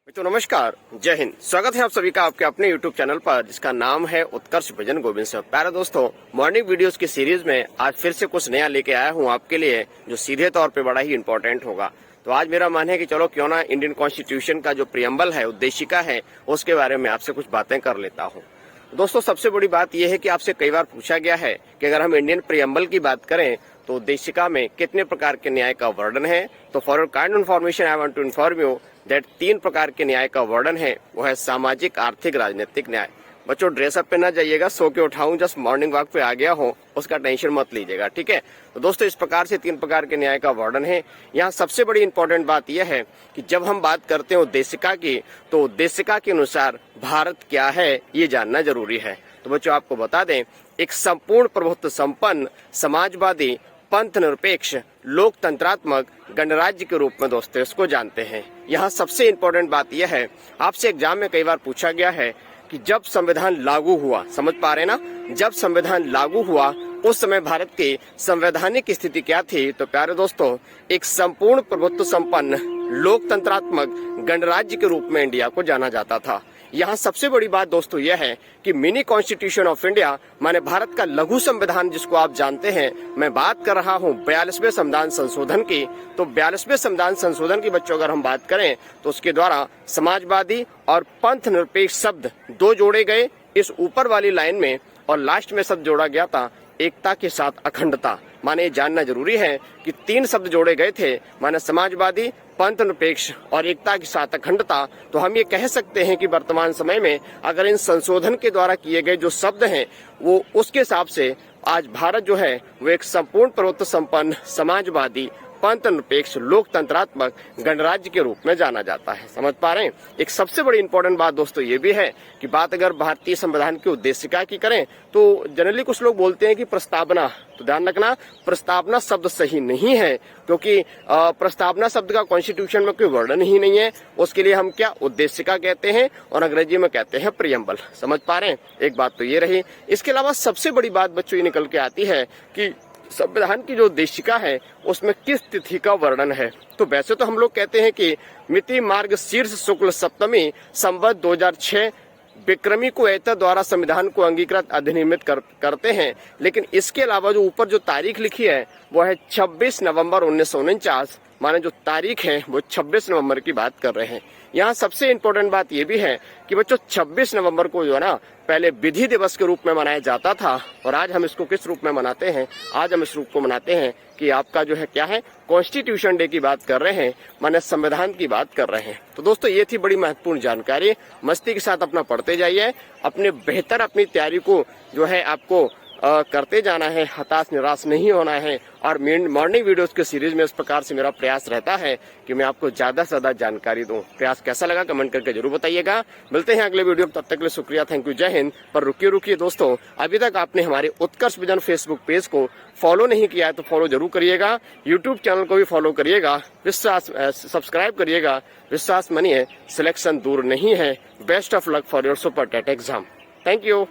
तो नमस्कार, जय हिंद। स्वागत है आप सभी का आपके अपने YouTube चैनल पर जिसका नाम है उत्कर्ष विजन गोविंद सर। प्यारे दोस्तों, मॉर्निंग वीडियोस की सीरीज में आज फिर से कुछ नया लेके आया हूँ आपके लिए, जो सीधे तौर पे बड़ा ही इम्पोर्टेंट होगा। तो आज मेरा मन है कि चलो क्यों ना इंडियन कॉन्स्टिट्यूशन का जो प्रियम्बल है, उद्देशिका है, उसके बारे में आपसे कुछ बातें कर लेता हूँ। दोस्तों, सबसे बड़ी बात यह है कि आपसे कई बार पूछा गया है कि अगर हम इंडियन प्रियम्बल की बात करें तो उद्देशिका में कितने प्रकार के न्याय का वर्णन है। तो for your kind information I want to inform you that 3 प्रकार के न्याय का वर्णन है। वो है सामाजिक, आर्थिक, राजनीतिक न्याय। बच्चों, ड्रेसअप पे ना जाइएगा, सो के उठाऊं, जस्ट मॉर्निंग वॉक पे आ गया हो, उसका टेंशन मत लीजिएगा, ठीक है। तो दोस्तों, इस प्रकार से 3 प्रकार के न्याय का वर्णन है। यहाँ सबसे बड़ी इंपॉर्टेंट बात यह है कि जब हम बात करते हैं उद्देशिका की, तो उद्देशिका के अनुसार भारत क्या है ये जानना जरूरी है। तो बच्चों, आपको बता दें, एक संपूर्ण प्रभुत्व संपन्न, समाजवादी, पंथ निरपेक्ष, लोकतंत्रात्मक गणराज्य के रूप में दोस्तों इसको जानते हैं। यहाँ सबसे इम्पोर्टेंट बात यह है, आपसे एग्जाम में कई बार पूछा गया है कि जब संविधान लागू हुआ, समझ पा रहे ना, जब संविधान लागू हुआ उस समय भारत की संवैधानिक स्थिति क्या थी। तो प्यारे दोस्तों, एक संपूर्ण प्रभुत्व संपन्न, लोकतंत्रात्मक गणराज्य के रूप में इंडिया को जाना जाता था। यहाँ सबसे बड़ी बात दोस्तों यह है कि मिनी कॉन्स्टिट्यूशन ऑफ इंडिया माने भारत का लघु संविधान, जिसको आप जानते हैं, मैं बात कर रहा हूँ 42वें संविधान संशोधन की। तो 42वें संविधान संशोधन की बच्चों अगर हम बात करें तो उसके द्वारा समाजवादी और पंथ निरपेक्ष शब्द 2 जोड़े गए इस ऊपर वाली लाइन में, और लास्ट में शब्द जोड़ा गया था एकता के साथ अखंडता। माने जानना जरूरी है कि 3 शब्द जोड़े गए थे, माने समाजवादी, पंथ निरपेक्ष और एकता के साथ अखंडता। तो हम ये कह सकते हैं कि वर्तमान समय में अगर इन संशोधन के द्वारा किए गए जो शब्द हैं वो उसके हिसाब से आज भारत जो है वो एक संपूर्ण प्रभुत्व संपन्न, समाजवादी, पंथ निरपेक्ष, लोकतंत्रात्मक गणराज्य के रूप में जाना जाता है। समझ पा रहे हैं। एक सबसे बड़ी इंपॉर्टेंट बात दोस्तों ये भी है कि बात अगर भारतीय संविधान की उद्देशिका की करें तो जनरली कुछ लोग बोलते हैं कि प्रस्तावना। तो ध्यान रखना, प्रस्तावना शब्द सही नहीं है, क्योंकि प्रस्तावना शब्द का कॉन्स्टिट्यूशन में कोई वर्णन ही नहीं है। उसके लिए हम क्या उद्देशिका कहते हैं और अंग्रेजी में कहते हैं प्रियम्बल। समझ पा रहे हैं। एक बात तो ये रही। इसके अलावा सबसे बड़ी बात बच्चों ये निकल के आती है कि संविधान की जो उद्देशिका है उसमें किस तिथि का वर्णन है। तो वैसे तो हम लोग कहते हैं कि मिति मार्ग शीर्ष शुक्ल सप्तमी संवत 2006 विक्रमी को एत द्वारा संविधान को अंगीकृत अधिनियमित करते हैं, लेकिन इसके अलावा जो ऊपर जो तारीख लिखी है वो है 26 नवंबर 1949। माने जो तारीख है वो 26 नवंबर की बात कर रहे हैं। यहाँ सबसे इम्पोर्टेंट बात ये भी है कि बच्चों 26 नवंबर को जो है ना पहले विधि दिवस के रूप में मनाया जाता था, और आज हम इसको किस रूप में मनाते हैं? आज हम इस रूप को मनाते हैं कि आपका जो है क्या है, कॉन्स्टिट्यूशन डे की बात कर रहे हैं, माने संविधान की बात कर रहे हैं। तो दोस्तों, ये थी बड़ी महत्वपूर्ण जानकारी। मस्ती के साथ अपना पढ़ते जाइए, अपने बेहतर अपनी तैयारी को जो है आपको करते जाना है, हताश निराश नहीं होना है। और मॉर्निंग वीडियोस के सीरीज में इस प्रकार से मेरा प्रयास रहता है कि मैं आपको ज्यादा से ज्यादा जानकारी दूं। प्रयास कैसा लगा कमेंट करके जरूर बताइएगा। मिलते हैं अगले वीडियो में, तब तक के लिए शुक्रिया, थैंक यू, जय हिंद। पर रुकिए दोस्तों, अभी तक आपने हमारे उत्कर्ष विजन फेसबुक पेज को फॉलो नहीं किया है तो फॉलो जरूर करिएगा। यूट्यूब चैनल को भी फॉलो करिएगा, सब्सक्राइब करिएगा। विश्वास मानिए, सिलेक्शन दूर नहीं है। Best of luck for your super TET exam. Thank you.